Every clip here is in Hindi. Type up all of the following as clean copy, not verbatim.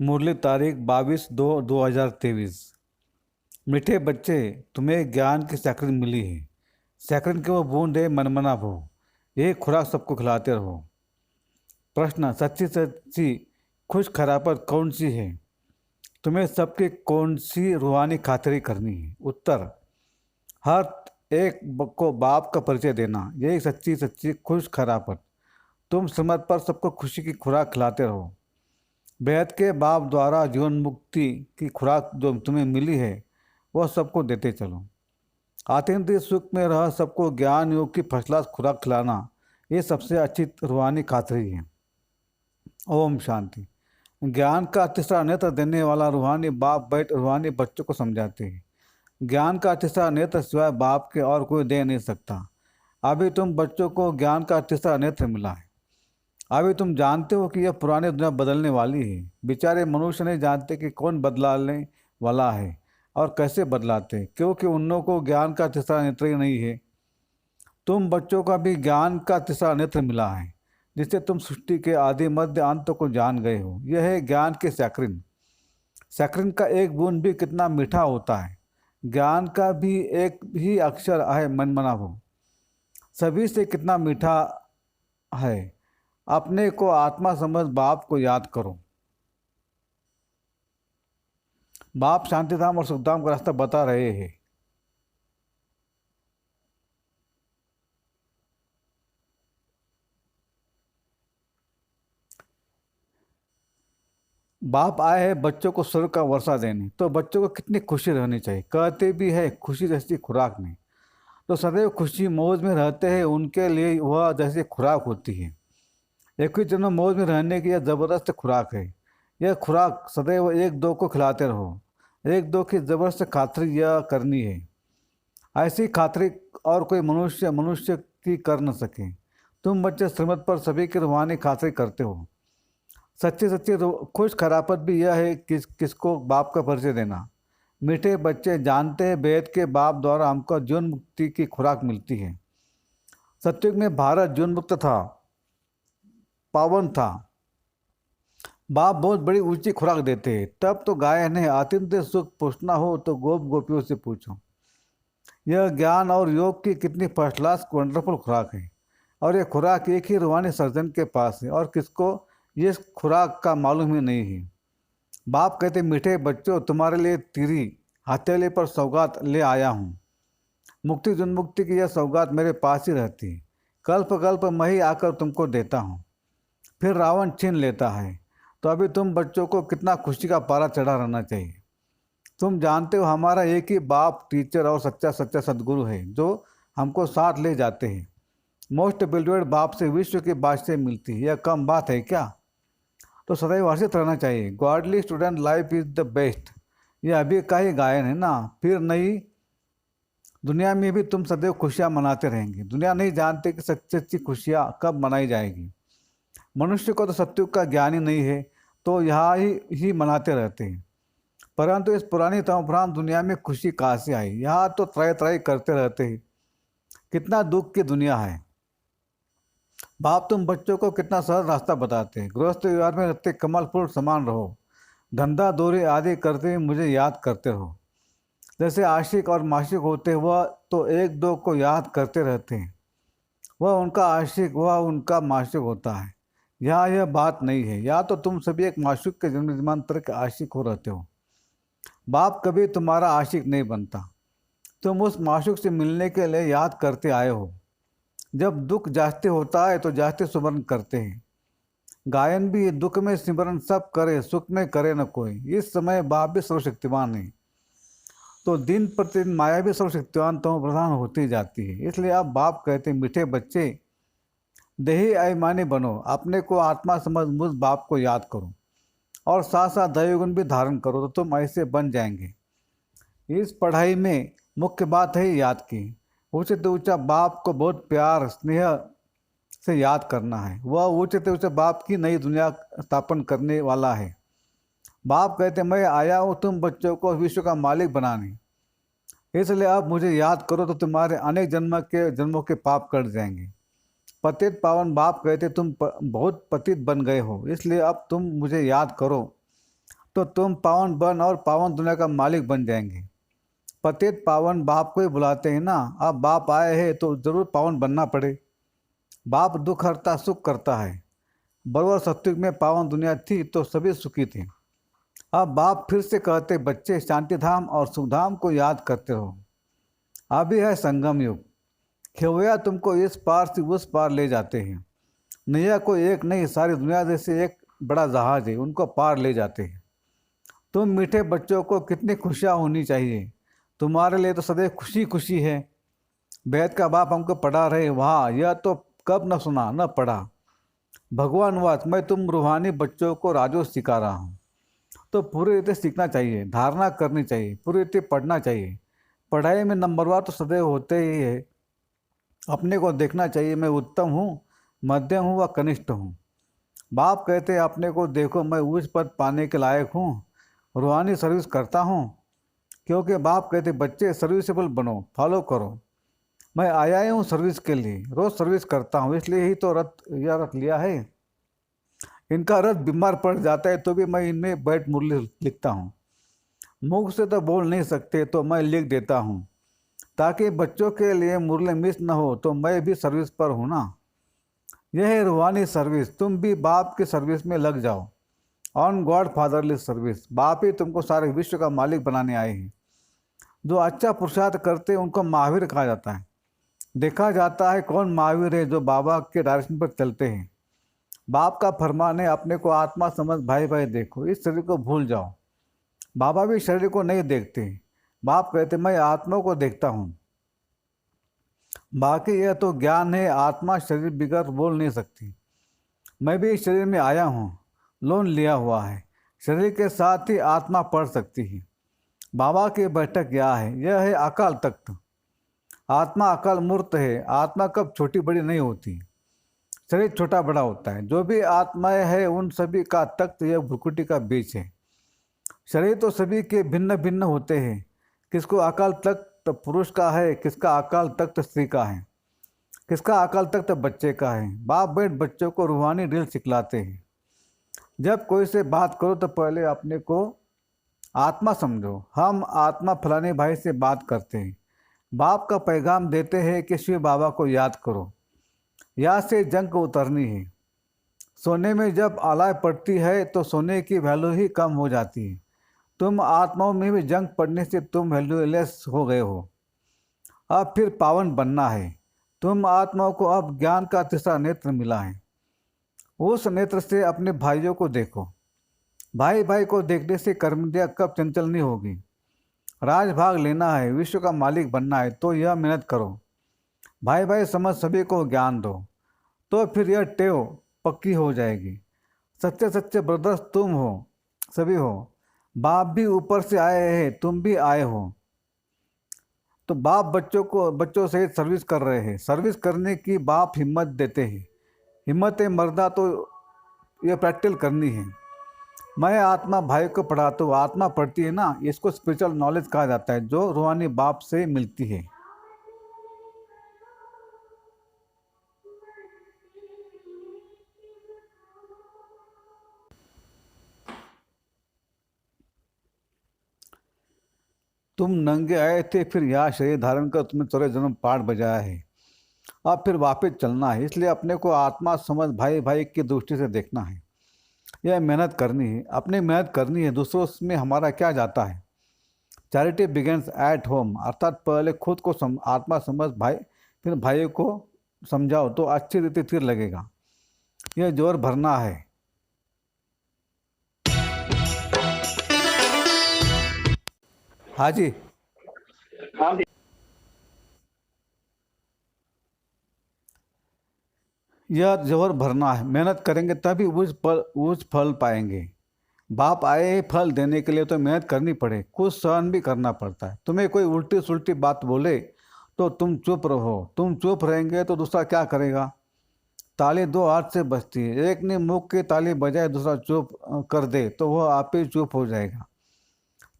मुरली तारीख 22/2/2023। मीठे बच्चे, तुम्हें ज्ञान की सैकड़न मिली है। सैकड़न के वो बूंद है मनमना भो, यही खुराक सबको खिलाते रहो। प्रश्न, सच्ची सच्ची खुश खरापत कौन सी है? तुम्हें सबकी कौन सी रूहानी खातिरी करनी है? उत्तर, हर एक को बाप का परिचय देना, यही सच्ची सच्ची खुश खरापत। तुम श्रीमत पर सबको खुशी की खुराक खिलाते रहो। बेहद के बाप द्वारा जीवन मुक्ति की खुराक जो तुम्हें मिली है वह सबको देते चलो। आत्यंतिक सुख में रह सबको ज्ञान योग की फर्स्ट क्लास खुराक खिलाना, ये सबसे अच्छी रूहानी खातरी है। ओम शांति। ज्ञान का तीसरा नेत्र देने वाला रूहानी बाप बैठ रूहानी बच्चों को समझाते हैं। ज्ञान का तीसरा नेत्र सिवाय बाप के और कोई दे नहीं सकता। अभी तुम बच्चों को ज्ञान का तीसरा नेत्र मिला है। अभी तुम जानते हो कि यह पुरानी दुनिया बदलने वाली है। बेचारे मनुष्य नहीं जानते कि कौन बदलाने वाला है और कैसे बदलाते, क्योंकि उन लोगों को ज्ञान का तीसरा नेत्र ही नहीं है। तुम बच्चों का भी ज्ञान का तीसरा नेत्र मिला है, जिससे तुम सृष्टि के आदि मध्य अंत को जान गए हो। यह है ज्ञान के सैकरिन। सैकरिन का एक बूंद भी कितना मीठा होता है। ज्ञान का भी एक ही अक्षर है मनमना भो, सभी से कितना मीठा है। अपने को आत्मा समझ बाप को याद करो। बाप शांतिधाम और सुखधाम का रास्ता बता रहे हैं। बाप आए हैं बच्चों को स्वर्ग का वर्षा देने, तो बच्चों को कितनी खुशी रहनी चाहिए। कहते भी है खुशी जैसी खुराक नहीं, तो सदैव खुशी मौज में रहते हैं, उनके लिए वह जैसी खुराक होती है। एक ही जन्म मौज में रहने की यह ज़बरदस्त खुराक है। यह खुराक सदैव एक दो को खिलाते रहो। एक दो की ज़बरदस्त खातरी यह करनी है। ऐसी खातरी और कोई मनुष्य मनुष्य की कर न सके। तुम बच्चे श्रीमत पर सभी की रूहानी खातरी करते हो। सच्ची सच्ची खुश खरापत भी यह है किसको बाप का परिचय देना। मीठे बच्चे जानते हैं वेद के बाप द्वारा हमको जीवन मुक्ति की खुराक मिलती है। सत्युग में भारत जीवन मुक्त था, पावन था। बाप बहुत बड़ी ऊंची खुराक देते हैं। तब तो गायन है, आत्यंतिक सुख पूछना हो तो गोप गोपियों से पूछो। यह ज्ञान और योग की कितनी फर्स्ट क्लास वंडरफुल खुराक है। और यह खुराक एक ही रूहानी सर्जन के पास है, और किसको ये खुराक का मालूम ही नहीं है। बाप कहते, मीठे बच्चों, तुम्हारे लिए तिरी हथेली पर सौगात ले आया हूँ। मुक्ति जुन्मुक्ति की यह सौगात मेरे पास ही रहती है। कल्प कल्प मैं ही आकर तुमको देता हूँ, फिर रावण छीन लेता है। तो अभी तुम बच्चों को कितना खुशी का पारा चढ़ा रहना चाहिए। तुम जानते हो हमारा एक ही बाप टीचर और सच्चा सच्चा सदगुरु है, जो हमको साथ ले जाते हैं। मोस्ट बिलीवेड बाप से विश्व की बादशाह मिलती है, यह कम बात है क्या? तो सदैव हर्षित रहना चाहिए। Godly student life is the best, यह अभी का ही गायन है ना। फिर नई दुनिया में भी तुम सदैव खुशियाँ मनाते रहेंगे। दुनिया नहीं जानते कि सच्ची सच्ची खुशियाँ कब मनाई जाएगी। मनुष्य को तो सत्युग का ज्ञान ही नहीं है, तो यहाँ ही मनाते रहते हैं। परंतु इस पुरानी तमोप्रधान दुनिया में खुशी कहाँ से आई? यहाँ तो त्राई त्राई करते रहते हैं। कितना दुख की दुनिया है। बाप तुम बच्चों को कितना सरल रास्ता बताते हैं। गृहस्थ व्यवहार में रहते कमल फूल समान रहो। धंधा दौरे आदि करते हुए मुझे याद करते रहो। जैसे आशिक और माशिक होते हैं, वह तो एक दो को याद करते रहते हैं। वह उनका आशिक, वह उनका माशिक होता है। यहाँ यह बात नहीं है। या तो तुम सभी एक माशूक के जन्म जन्मांतर के आशिक हो रहते हो। बाप कभी तुम्हारा आशिक नहीं बनता। तुम उस माशूक से मिलने के लिए याद करते आए हो। जब दुख जास्ते होता है तो जास्ते सुमरण करते हैं। गायन भी, दुख में सिमरन सब करे, सुख में करे न कोई। इस समय बाप भी सर्वशक्तिमान है, तो दिन प्रतिदिन माया भी सर्वशक्तिवान तो प्रधान होती जाती है। इसलिए अब बाप कहते हैं, मीठे बच्चे, देही अभिमानी बनो। अपने को आत्मा समझ मुझ बाप को याद करो, और साथ साथ दैवगुण भी धारण करो, तो तुम ऐसे बन जाएंगे। इस पढ़ाई में मुख्य बात है याद की। ऊँचे तो ऊँचा बाप को बहुत प्यार स्नेह से याद करना है। वह ऊँचे से ऊँचे बाप की नई दुनिया स्थापन करने वाला है। बाप कहते, मैं आया हूँ तुम बच्चों को विश्व का मालिक बनाने। इसलिए अब मुझे याद करो, तो तुम्हारे अनेक जन्मों के पाप कट जाएंगे। पतित पावन बाप कहते, तुम बहुत पतित बन गए हो, इसलिए अब तुम मुझे याद करो। तो तुम पावन बन और पावन दुनिया का मालिक बन जाएंगे। पतित पावन बाप को ही बुलाते हैं ना। अब बाप आए हैं तो जरूर पावन बनना पड़े। बाप दुख हरता सुख करता है। बरबर सत्युग में पावन दुनिया थी तो सभी सुखी थे। अब बाप फिर से कहते, बच्चे शांति धाम और सुखधाम को याद करते रहो। अभी है संगम युग। खेवैया तुमको इस पार से उस पार ले जाते हैं। नैया को एक नहीं, सारी दुनिया जैसे एक बड़ा जहाज है, उनको पार ले जाते हैं। तुम मीठे बच्चों को कितनी खुशियाँ होनी चाहिए। तुम्हारे लिए तो सदैव खुशी खुशी है। वेद का बाप हमको पढ़ा रहे, वहाँ यह तो कब न सुना न पढ़ा। भगवान वाच, मैं तुम रूहानी बच्चों को राजो सिखा रहा हूँ। तो पूरी रीति सीखना चाहिए, धारणा करनी चाहिए, पूरी रीति पढ़ना चाहिए। पढ़ाई में नंबरवार तो सदैव होते ही है। अपने को देखना चाहिए, मैं उत्तम हूँ, मध्यम हूँ व कनिष्ठ हूँ। बाप कहते हैं अपने को देखो, मैं उच्च पद पाने के लायक हूँ, रूहानी सर्विस करता हूँ। क्योंकि बाप कहते बच्चे सर्विसेबल बनो, फॉलो करो। मैं आया ही हूँ सर्विस के लिए, रोज़ सर्विस करता हूँ, इसलिए ही तो यह रथ लिया है। इनका रथ बीमार पड़ जाता है तो भी मैं इनमें बैठ मुरली लिखता हूँ। मुख से तो बोल नहीं सकते तो मैं लिख देता हूँ, ताकि बच्चों के लिए मुरली मिस न हो। तो मैं भी सर्विस पर हूँ ना। यह है रूहानी सर्विस। तुम भी बाप की सर्विस में लग जाओ। On God fatherly service. बाप ही तुमको सारे विश्व का मालिक बनाने आए हैं। जो अच्छा पुरुषार्थ करते हैं उनको महावीर कहा जाता है। देखा जाता है कौन महावीर है, जो बाबा के डायरेक्शन पर चलते हैं। बाप का फरमान है, अपने को आत्मा समझ भाई भाई देखो, इस शरीर को भूल जाओ। बाबा भी शरीर को नहीं देखते। बाप कहते मैं आत्मा को देखता हूँ। बाकी यह तो ज्ञान है, आत्मा शरीर बिगड़ बोल नहीं सकती। मैं भी इस शरीर में आया हूँ, लोन लिया हुआ है। शरीर के साथ ही आत्मा पढ़ सकती है। बाबा की बैठक यह है, यह है अकाल तख्त। आत्मा अकाल मूर्त है। आत्मा कब छोटी बड़ी नहीं होती, शरीर छोटा बड़ा होता है। जो भी आत्माएं है उन सभी का तख्त यह भ्रुकुटी का बीच है। शरीर तो सभी के भिन्न भिन्न होते हैं। किसको अकाल तख्त पुरुष का है, किसका अकाल तख्त स्त्री का है, किसका अकाल तख्त बच्चे का है। बाप बैठ बच्चों को रूहानी ड्रिल सिखलाते हैं। जब कोई से बात करो तो पहले अपने को आत्मा समझो। हम आत्मा फलाने भाई से बात करते हैं। बाप का पैगाम देते हैं कि शिव बाबा को याद करो, यहाँ से जंग को उतरनी है। सोने में जब आलाय पड़ती है तो सोने की वैल्यू ही कम हो जाती है। तुम आत्माओं में भी जंग पड़ने से तुम वैल्यूलेस हो गए हो। अब फिर पावन बनना है। तुम आत्माओं को अब ज्ञान का तीसरा नेत्र मिला है। उस नेत्र से अपने भाइयों को देखो। भाई भाई को देखने से कर्मेंद्रियां कब चंचल नहीं होगी। राजभाग लेना है, विश्व का मालिक बनना है तो यह मेहनत करो। भाई भाई समझ सभी को ज्ञान दो, तो फिर यह टेव पक्की हो जाएगी। सच्चे सच्चे ब्रदर्स तुम हो, सभी हो। बाप भी ऊपर से आए हैं, तुम भी आए हो। तो बाप बच्चों से सर्विस कर रहे हैं। सर्विस करने की बाप हिम्मत देते हैं। हिम्मत मर्दा तो यह प्रैक्टिकल करनी है। मैं आत्मा भाई को पढ़ाता हूँ। आत्मा पढ़ती है ना, इसको स्पिरिचुअल नॉलेज कहा जाता है, जो रूहानी बाप से मिलती है। तुम नंगे आए थे, फिर यहाँ शरीर धारण कर तुम्हें 14 जन्म पाठ बजाया है। अब फिर वापस चलना है। इसलिए अपने को आत्मा समझ भाई भाई की दृष्टि से देखना है। यह मेहनत करनी है, अपनी मेहनत करनी है। दूसरों में हमारा क्या जाता है। चैरिटी बिगेंस एट होम, अर्थात पहले खुद को आत्मा समझ भाई, फिर भाई को समझाओ तो अच्छी रीति फिर लगेगा। यह जोर भरना है। हाँ जी। हाँ जी। यह जोर भरना है। मेहनत करेंगे तभी उस फल पाएंगे। बाप आए हैं फल देने के लिए तो मेहनत करनी पड़े, कुछ सहन भी करना पड़ता है। तुम्हें कोई उल्टी सुलटी बात बोले तो तुम चुप रहो। तुम चुप रहेंगे तो दूसरा क्या करेगा। ताली दो हाथ से बजती है। एक ने मुंह की ताली बजाए दूसरा चुप कर दे तो वह आप ही चुप हो जाएगा।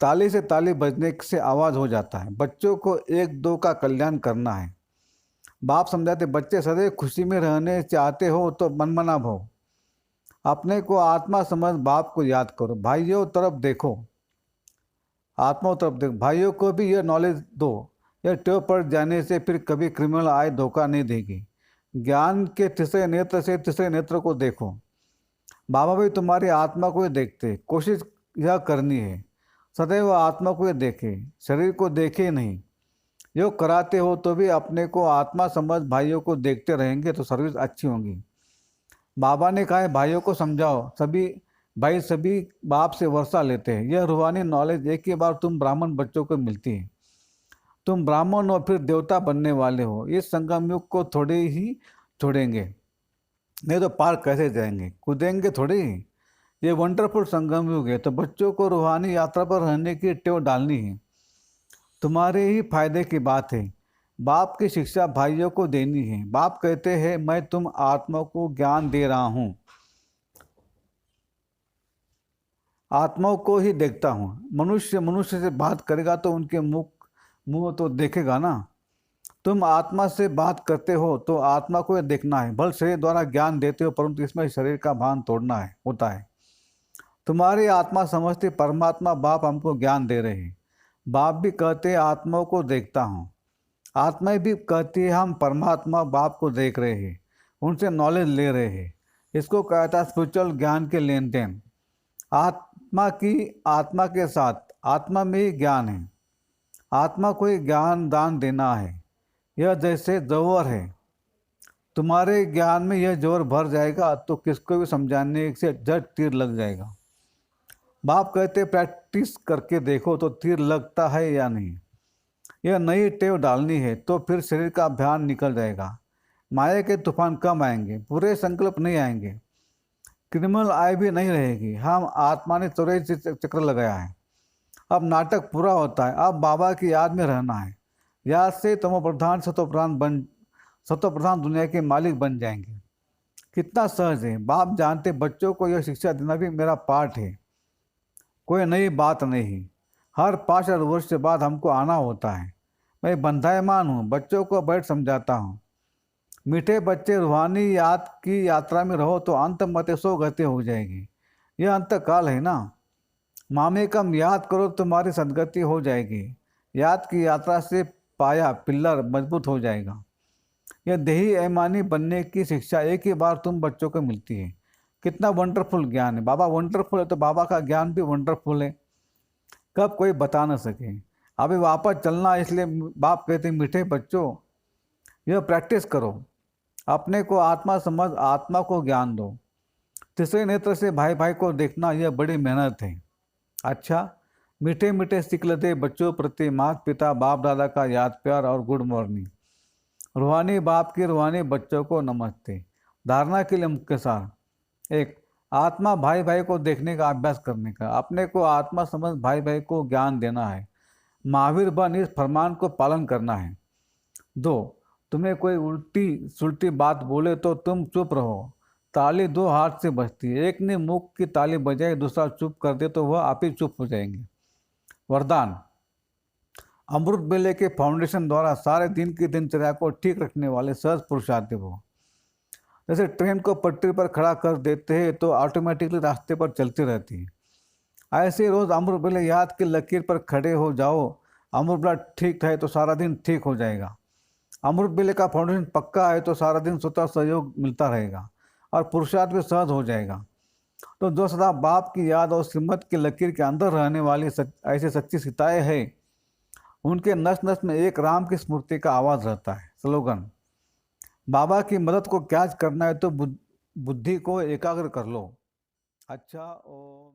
ताली से ताली बजने से आवाज़ हो जाता है। बच्चों को एक दो का कल्याण करना है। बाप समझाते बच्चे सदैव खुशी में रहने चाहते हो तो मनमना भो। अपने को आत्मा समझ बाप को याद करो। भाइयों तरफ देखो, आत्माओं तरफ देखो। भाइयों को भी यह नॉलेज दो, यह टेव पड़ जाने से फिर कभी क्रिमिनल आय धोखा नहीं देगी। ज्ञान के तीसरे नेत्र से तीसरे नेत्र को देखो। बाबा भी तुम्हारी आत्मा को ही देखते। कोशिश यह करनी है सदैव आत्मा को ही देखे, शरीर को देखे नहीं। योग कराते हो तो भी अपने को आत्मा समझ भाइयों को देखते रहेंगे तो सर्विस अच्छी होगी। बाबा ने कहा है भाइयों को समझाओ। सभी भाई सभी बाप से वर्षा लेते हैं। यह रूहानी नॉलेज एक ही बार तुम ब्राह्मण बच्चों को मिलती है। तुम ब्राह्मण और फिर देवता बनने वाले हो। इस संगम युग को थोड़े ही छोड़ेंगे, नहीं तो पार कैसे जाएंगे, कूदेंगे थोड़ी ही। ये वंडरफुल संगम युग है, तो बच्चों को रूहानी यात्रा पर रहने की टेव डालनी है। तुम्हारे ही फायदे की बात है। बाप की शिक्षा भाइयों को देनी है। बाप कहते हैं मैं तुम आत्मा को ज्ञान दे रहा हूँ, आत्माओं को ही देखता हूँ। मनुष्य मनुष्य से बात करेगा तो उनके मुंह तो देखेगा ना। तुम आत्मा से बात करते हो तो आत्मा को देखना है। बल शरीर द्वारा ज्ञान देते हो परंतु इसमें शरीर का भान तोड़ना है होता है। तुम्हारी आत्मा समझती परमात्मा बाप हमको ज्ञान दे रहे हैं। बाप भी कहते हैं आत्माओं को देखता हूँ। आत्मा भी कहती है हम परमात्मा बाप को देख रहे हैं, उनसे नॉलेज ले रहे हैं। इसको कहता है स्पिरिचुअल ज्ञान के लेन देन। आत्मा की आत्मा के साथ आत्मा में ही ज्ञान है। आत्मा को ही ज्ञान दान देना है। यह जैसे जौहर है। तुम्हारे ज्ञान में यह जोर भर जाएगा तो किसको भी समझाने से झट तीर लग जाएगा। बाप कहते प्रैक्टिस करके देखो तो तीर लगता है या नहीं। यह नई टेव डालनी है तो फिर शरीर का ध्यान निकल जाएगा। माया के तूफान कम आएंगे, पूरे संकल्प नहीं आएंगे। क्रिमिनल आय भी नहीं रहेगी। हम आत्मा ने 84 चक्र लगाया है। अब नाटक पूरा होता है। अब बाबा की याद में रहना है। याद से तमो प्रधान सतो प्रधान दुनिया के मालिक बन जाएंगे। कितना सहज है। बाप जानते बच्चों को यह शिक्षा देना भी मेरा पाठ है, कोई नई बात नहीं। हर 5 वर्ष बाद हमको आना होता है। मैं बंधायमान हूँ, बच्चों को बैठ समझाता हूँ। मीठे बच्चे रूहानी याद की यात्रा में रहो तो अंत मत सो गति हो जाएगी। यह अंत काल है ना। मामे कम याद करो तुम्हारी सदगति हो जाएगी। याद की यात्रा से पाया पिल्लर मजबूत हो जाएगा। यह देही ऐमानी बनने की शिक्षा एक ही बार तुम बच्चों को मिलती है। कितना वंडरफुल ज्ञान है। बाबा वंडरफुल है तो बाबा का ज्ञान भी वंडरफुल है, कब कोई बता न सके। अभी वापस चलना, इसलिए बाप कहते मीठे बच्चों यह प्रैक्टिस करो। अपने को आत्मा समझ आत्मा को ज्ञान दो। तीसरे नेत्र से भाई भाई को देखना यह बड़ी मेहनत है। अच्छा, मीठे मीठे सीख लेते बच्चों प्रति माता पिता बाप दादा का याद प्यार और गुड मॉर्निंग। रूहानी बाप की रूहानी बच्चों को नमस्ते। धारणा के लिए मुख्य सार। 1, आत्मा भाई भाई को देखने का अभ्यास करने का। अपने को आत्मा समझ भाई भाई को ज्ञान देना है। महावीर बन इस फरमान को पालन करना है। 2, तुम्हें कोई उल्टी सुलटी बात बोले तो तुम चुप रहो। ताली 2 हाथ से बजती है। एक ने मुख की ताली बजाई, दूसरा चुप कर दे तो वह आप ही चुप हो जाएंगे। वरदान। अमृत बेले के फाउंडेशन द्वारा सारे दिन की दिनचर्या को ठीक रखने वाले सहज पुरुषार्थी हो। जैसे ट्रेन को पटरी पर खड़ा कर देते हैं तो ऑटोमेटिकली रास्ते पर चलती रहती है। ऐसे रोज अमृत बेले याद की लकीर पर खड़े हो जाओ। अमृत बेला ठीक है तो सारा दिन ठीक हो जाएगा। अमृत बेले का फाउंडेशन पक्का है तो सारा दिन स्वतः सहयोग मिलता रहेगा और पुरुषार्थ भी सहज हो जाएगा। तो जो सदा बाप की याद और सिमत की लकीर के अंदर रहने वाली ऐसे सच्ची सीताएं हैं, उनके नस नस में एक राम की स्मृति का आवाज़ रहता है। स्लोगन। बाबा की मदद को कैच करना है तो बुद्धि को एकाग्र कर लो। अच्छा, ओम